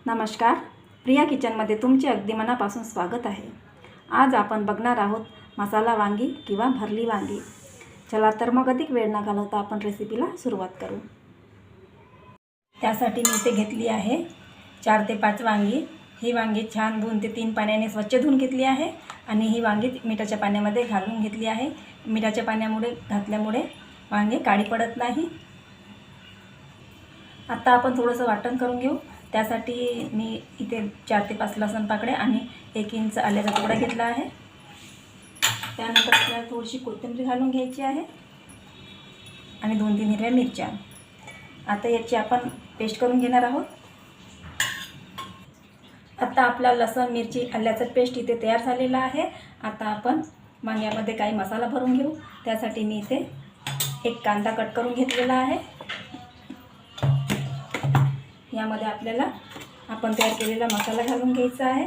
नमस्कार, प्रिया किचनमध्ये तुमचे अगदी मनापासून स्वागत आहे। आज आपण बघणार आहोत मसाला वांगी किंवा भरली वांगी। चला तर मग अधिक वेळ न घालवता आपण रेसिपीला सुरुवात करू। त्यासाठी मी इथे घेतली आहे 4 ते 5 वांगी। ही वांगी छान 2 ते 3 पाण्याने स्वच्छ धुवून घेतली आहे आणि ही वांगी मिठाच्या पाण्यामध्ये घालून घेतली आहे। मिठाच्या पाण्यामुळे घातल्यामुळे वांगी काळी पडत नाही। आता आपण थोडंसं वाटण करून घेऊ। त्यासाठी मी इथे 4 ते 5 लसूण पाकळ्या आणि 1 इंच आल्याचा तुकडा घेतला आहे। त्यानंतर आपल्याला थोडीशी कोथिंबीर घालून घ्यायची आहे आणि 2-3 हिरव्या मिरच्या। आता याची आपण पेस्ट करून घेणार आहोत। आता आपला लसूण मिरची आल्याचा पेस्ट इथे तयार झालेला आहे। आता आपण वांग्यामध्ये काही मसाला भरून घेऊ। त्यासाठी मी इथे 1 कांदा कट करून घेतलेला आहे। यामध्ये आपल्याला आपण तयार केलेला मसाला घालून घ्यायचा आहे।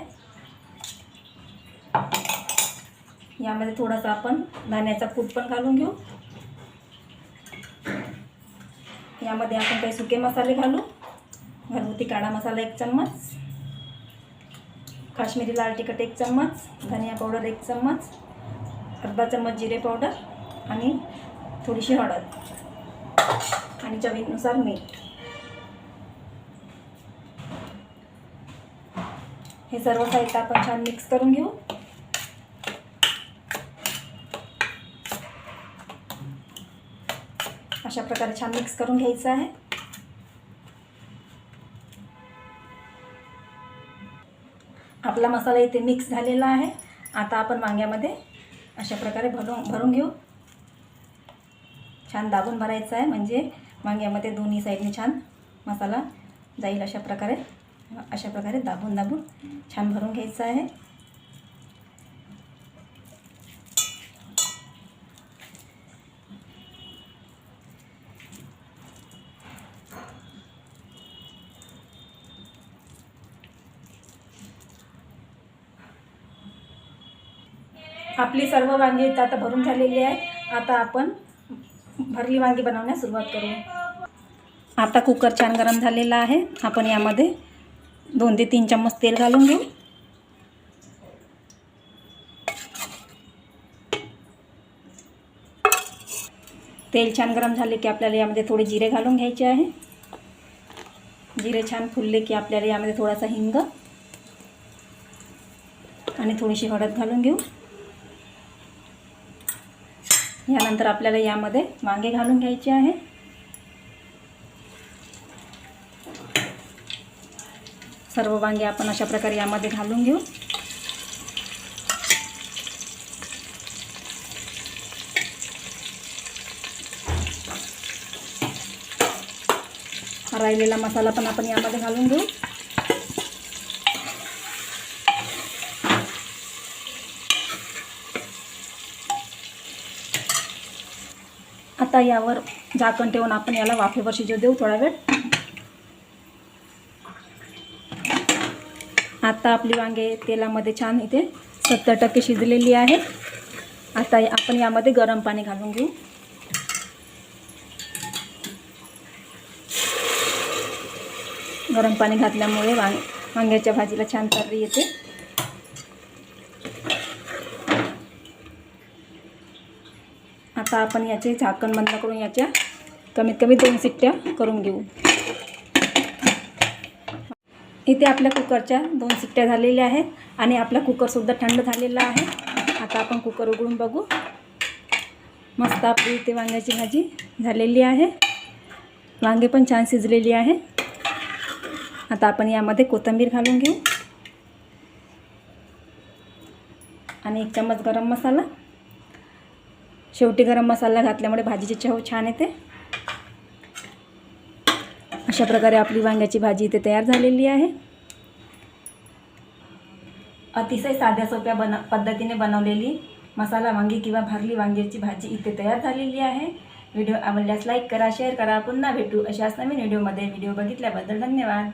यामध्ये थोडासा आपण धण्याचा कूट पण घालून घेऊ। यामध्ये आपण काही सुके मसाले घालू। घरगुती काळा मसाला 1 चम्मच, काश्मीरी लाल तिखट 1 चम्मच, धनिया पावडर 1 चम्मच, अर्धा चम्मच जिरे पावडर आणि थोडीशी हळद आणि चवीनुसार मीठ। हे सर्व साहित्य आपण छान मिक्स करून घेऊ। अशा प्रकारे छान मिक्स करून घ्यायचं आहे। आपला मसाला इथे मिक्स झालेला आहे। आता आपण वांग्यामध्ये अशा प्रकारे भरून घेऊ। छान दाबून भरायचं आहे, म्हणजे वांग्यामध्ये दोन्ही साईडने छान मसाला जाईल। अशा प्रकारे दाबून छान भरून घ्यायचं आहे। आपली सर्व वांगी आता भरून झालेली आहे। आता आपण भरली वांगी बनवण्यास सुरुवात करू। आता कुकर छान गरम झालेला आहे। आपण यामध्ये 2 ते 3 चम्मच तेल घालून घेऊ। तेल छान गरम झाले की आपल्याला यामध्ये थोडे जिरे घालून घ्यायचे आहे। जिरे छान फुलले की आपल्याला यामध्ये थोडासा हिंग आणि थोडीशी हळद घालून घेऊ। यानंतर आपल्याला यामध्ये वांगे घालून घ्यायचे आहे। सर्व वांगे आपण अशा प्रकारे यामध्ये घालून घेऊ। राहिलेला मसाला पण आपण यामध्ये घालून घेऊ। आता यावर झाकण ठेवून आपण याला वाफेवर शिजू देऊ थोडा वेळ। आता आपली वांगे तेलामध्ये छान इथे 70% शिजलेली आहे। आता आपण यामध्ये गरम पाणी घालून घेऊ। गरम पाणी घातल्यामुळे वांग्याच्या भाजीला छान तर्री येते। आता आपण याचे झाकण बंद करून याच्या कमीत कमी 2 शिट्ट्या करून घेऊ। इथे आपल्या कुकरच्या 2 शिट्ट्या झालेल्या आहेत आणि आपला कुकरसुद्धा थंड झालेला आहे। आता आपण कुकर उघडून बघू। मस्त आपली इथे वांग्याची भाजी झालेली आहे। वांगे पण छान शिजलेली आहे। आता आपण यामध्ये कोथिंबीर घालून घेऊ आणि 1 चम्मच गरम मसाला। शेवटी गरम मसाला घातल्यामुळे भाजीची चव छान येते। अशा प्रकारे आपली वांग्याची भाजी इथे तयार झालेली आहे। अतिशय साध्या सोप्या पद्धतीने बनवलेली मसाला वांगी किंवा भरली वांग्याची भाजी इथे तयार झालेली आहे। व्हिडिओ आवडल्यास लाईक करा, शेअर करा। पुन्हा भेटू अशाच नवीन व्हिडिओमध्ये। व्हिडिओ बघितल्याबद्दल धन्यवाद।